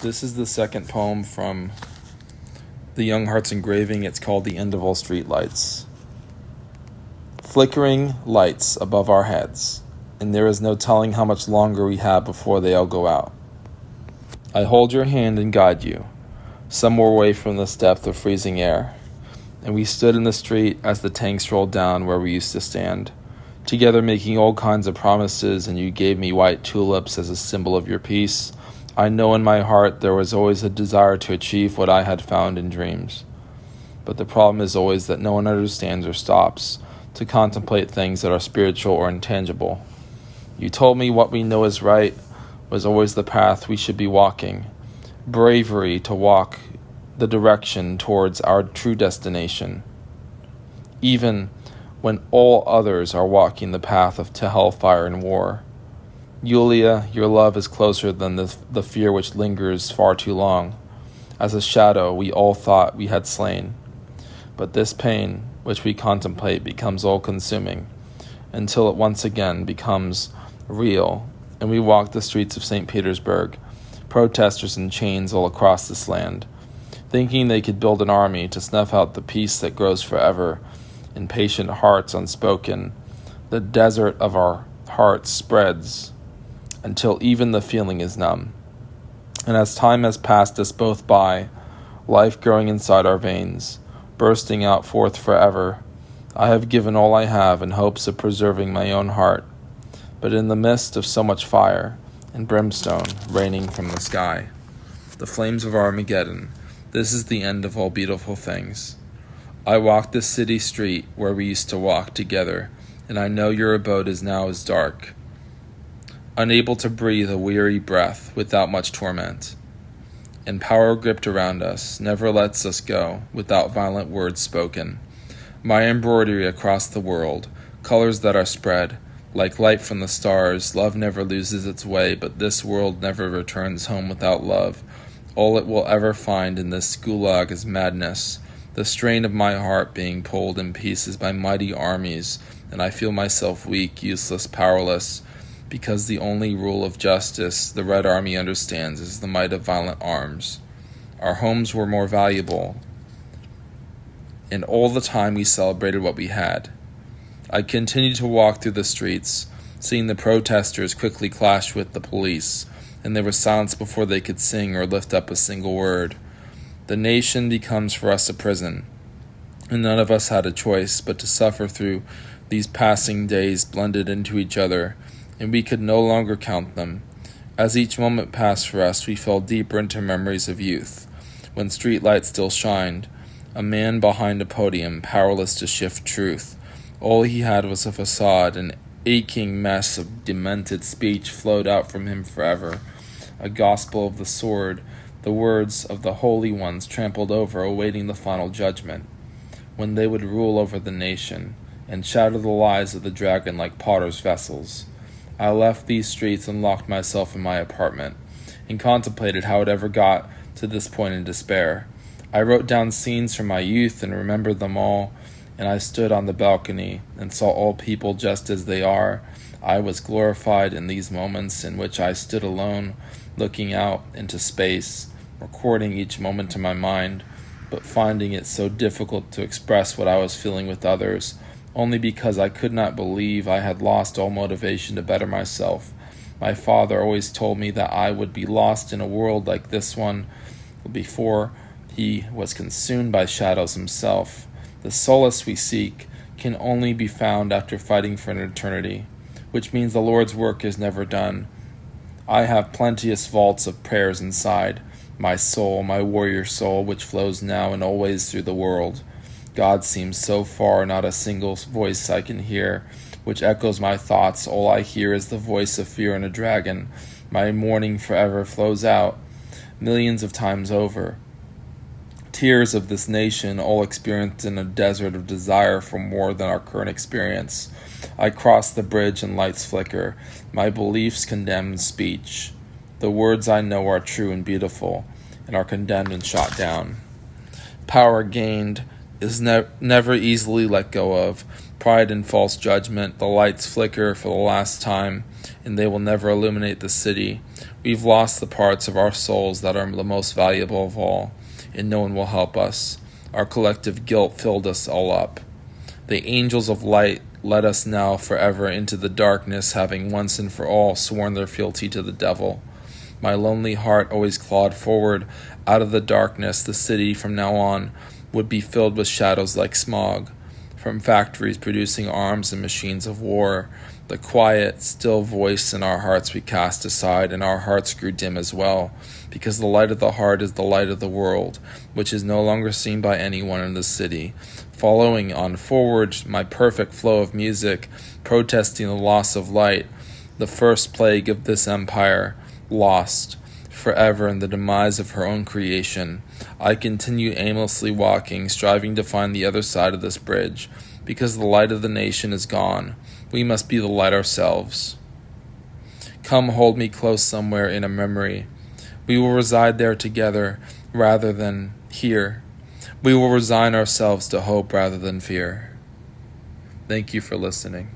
This is the second poem from the Young Hearts Engraving. It's called The End of All Streetlights. Flickering lights above our heads, and there is no telling how much longer we have before they all go out. I hold your hand and guide you, somewhere away from this depth of freezing air, and we stood in the street as the tanks rolled down where we used to stand, together making all kinds of promises, and you gave me white tulips as a symbol of your peace. I know in my heart there was always a desire to achieve what I had found in dreams. But the problem is always that no one understands or stops to contemplate things that are spiritual or intangible. You told me what we know is right was always the path we should be walking. Bravery to walk the direction towards our true destination, even when all others are walking the path to hellfire and war. Yulia, your love is closer than the fear which lingers far too long, as a shadow we all thought we had slain. But this pain which we contemplate becomes all-consuming, until it once again becomes real, and we walk the streets of St. Petersburg, protesters in chains all across this land, thinking they could build an army to snuff out the peace that grows forever in patient hearts unspoken. The desert of our hearts spreads until even the feeling is numb. And as time has passed us both by, life growing inside our veins, bursting out forth forever, I have given all I have in hopes of preserving my own heart. But in the midst of so much fire and brimstone raining from the sky, the flames of Armageddon, this is the end of all beautiful things. I walk this city street where we used to walk together, and I know your abode is now as dark, unable to breathe a weary breath without much torment. And power gripped around us never lets us go without violent words spoken. My embroidery across the world, colors that are spread, like light from the stars, love never loses its way, but this world never returns home without love. All it will ever find in this gulag is madness, the strain of my heart being pulled in pieces by mighty armies, and I feel myself weak, useless, powerless, because the only rule of justice the Red Army understands is the might of violent arms. Our homes were more valuable, and all the time we celebrated what we had. I continued to walk through the streets, seeing the protesters quickly clash with the police, and there was silence before they could sing or lift up a single word. The nation becomes for us a prison, and none of us had a choice but to suffer through these passing days blended into each other, and we could no longer count them. As each moment passed for us, we fell deeper into memories of youth, when streetlights still shined, a man behind a podium, powerless to shift truth. All he had was a facade, an aching mess of demented speech flowed out from him forever, a gospel of the sword, the words of the holy ones trampled over, awaiting the final judgment, when they would rule over the nation and shatter the lies of the dragon like potter's vessels. I left these streets and locked myself in my apartment, and contemplated how it ever got to this point in despair. I wrote down scenes from my youth and remembered them all, and I stood on the balcony and saw all people just as they are. I was glorified in these moments in which I stood alone, looking out into space, recording each moment in my mind, but finding it so difficult to express what I was feeling with others, only because I could not believe I had lost all motivation to better myself. My father always told me that I would be lost in a world like this one before he was consumed by shadows himself. The solace we seek can only be found after fighting for an eternity, which means the Lord's work is never done. I have plenteous vaults of prayers inside my soul, my warrior soul, which flows now and always through the world. God seems so far, not a single voice I can hear, which echoes my thoughts. All I hear is the voice of fear and a dragon. My mourning forever flows out, millions of times over. Tears of this nation, all experienced in a desert of desire for more than our current experience. I cross the bridge and lights flicker. My beliefs condemn speech. The words I know are true and beautiful, and are condemned and shot down. Power gained is never easily let go of. pride in false judgment. The lights flicker for the last time, and they will never illuminate the city. We've lost the parts of our souls that are the most valuable of all, and no one will help us. Our collective guilt filled us all up. The angels of light led us now forever into the darkness, having once and for all sworn their fealty to the devil. My lonely heart always clawed forward out of the darkness. The city from now on would be filled with shadows like smog, from factories producing arms and machines of war. The quiet, still voice in our hearts we cast aside, and our hearts grew dim as well, because the light of the heart is the light of the world, which is no longer seen by anyone in the city. Following on forward, my perfect flow of music, protesting the loss of light, the first plague of this empire, lost forever in the demise of her own creation. I continue aimlessly walking, striving to find the other side of this bridge, because the light of the nation is gone. We must be the light ourselves. Come hold me close somewhere in a memory. We will reside there together rather than here. We will resign ourselves to hope rather than fear. Thank you for listening.